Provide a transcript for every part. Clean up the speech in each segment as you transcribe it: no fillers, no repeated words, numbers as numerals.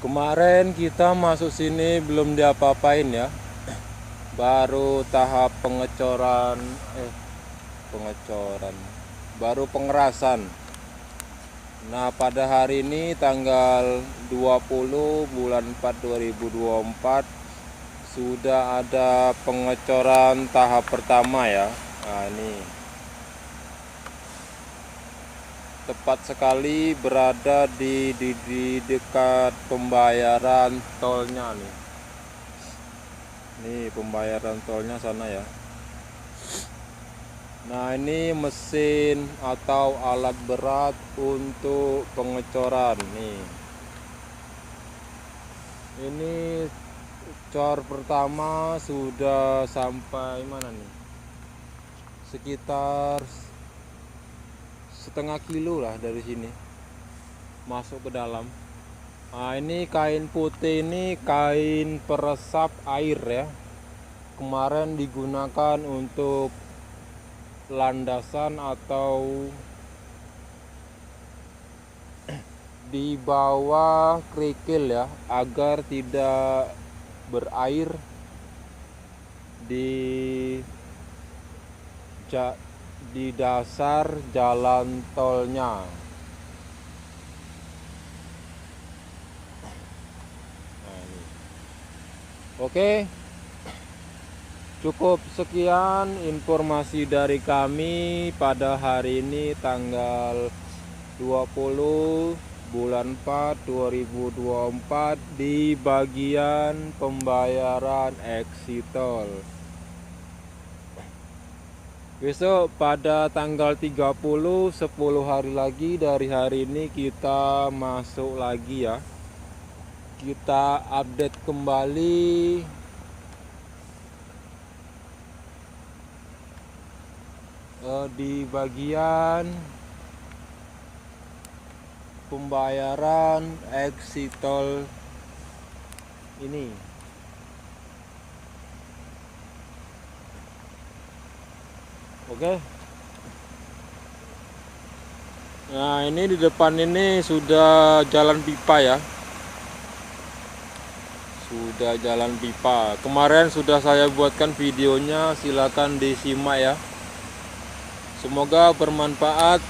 Kemarin kita masuk sini belum diapa-apain ya. Baru tahap baru pengerasan. Nah, pada hari ini tanggal 20 bulan 4 2024 sudah ada pengecoran tahap pertama ya. Nah, ini tepat sekali berada di dekat pembayaran tolnya nih. Ini pembayaran tolnya sana ya. Nah, ini mesin atau alat berat untuk pengecoran nih. Ini cor pertama sudah sampai mana nih? Sekitar setengah kilo lah dari sini masuk ke dalam. Nah, ini kain putih, ini kain peresap air ya. Kemarin digunakan untuk landasan atau di bawah kerikil ya, agar tidak berair di dasar jalan tolnya. Nah, ini. Oke, cukup sekian informasi dari kami pada hari ini tanggal 20 bulan 4 2024 di bagian pembayaran eksitol. Besok pada tanggal 30, 10 hari lagi dari hari ini kita masuk lagi ya. Kita update kembali di bagian pembayaran eksitol ini. Oke. Nah, ini di depan ini sudah jalan pipa ya. Sudah jalan pipa. Kemarin sudah saya buatkan videonya, silakan disimak ya. Semoga bermanfaat.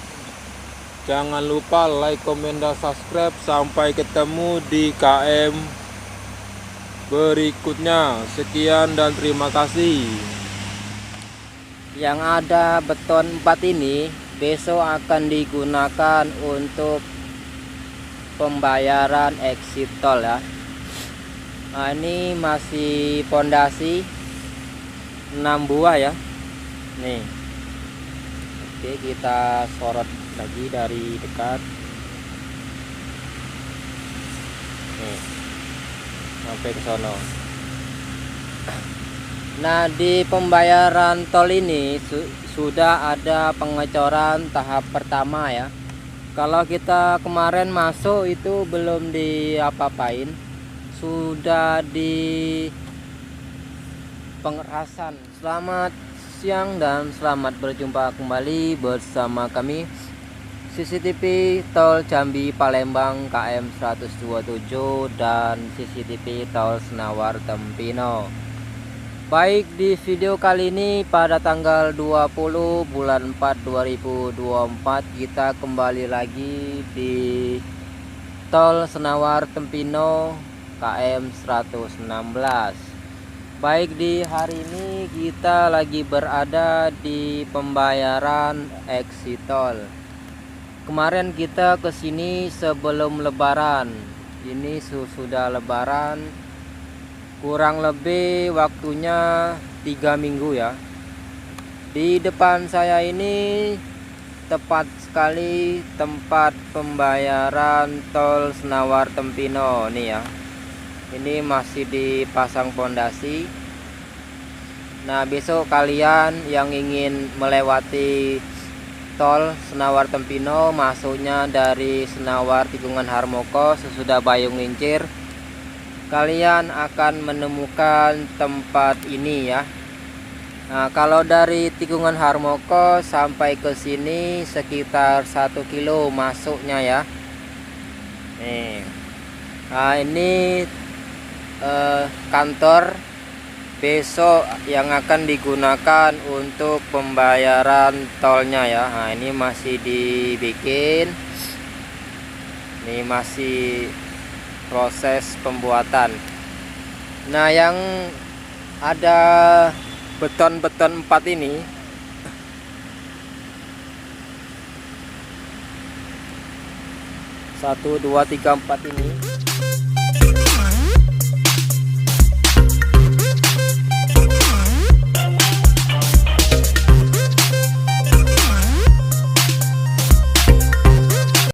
Jangan lupa like, komen, dan subscribe. Sampai ketemu di KM berikutnya. Sekian dan terima kasih. Yang ada beton 4 ini besok akan digunakan untuk pembayaran exit tol ya. Nah, ini masih pondasi 6 buah ya. Nih. Oke, kita sorot lagi dari dekat. Nih. Sampai ke sono. Nah, di pembayaran tol ini sudah ada pengecoran tahap pertama ya. Kalau kita kemarin masuk itu belum diapa-apain, sudah di pengerasan. Selamat siang dan selamat berjumpa kembali bersama kami CCTV Tol Jambi Palembang KM 127 dan CCTV Tol Senawar Tempino. Baik, di video kali ini pada tanggal 20 bulan 4 2024 kita kembali lagi di Tol Senawar Tempino KM 116. Baik, di hari ini kita lagi berada di pembayaran exit tol. Kemarin kita kesini sebelum lebaran. Ini sudah lebaran. Kurang lebih waktunya 3 minggu ya. Di depan saya ini tepat sekali tempat pembayaran tol Senawar Tempino nih ya. Ini masih dipasang pondasi. Nah, besok kalian yang ingin melewati tol Senawar Tempino masuknya dari Senawar Tikungan Harmoko sesudah Bayung Lincir, kalian akan menemukan tempat ini ya. Nah, kalau dari Tikungan Harmoko sampai ke sini sekitar 1 kilo masuknya ya. Nih. Nah, ini kantor besok yang akan digunakan untuk pembayaran tolnya ya. Nah, ini masih dibikin, ini masih proses pembuatan. Nah, yang ada beton-beton 4 ini satu, dua, tiga, 4 ini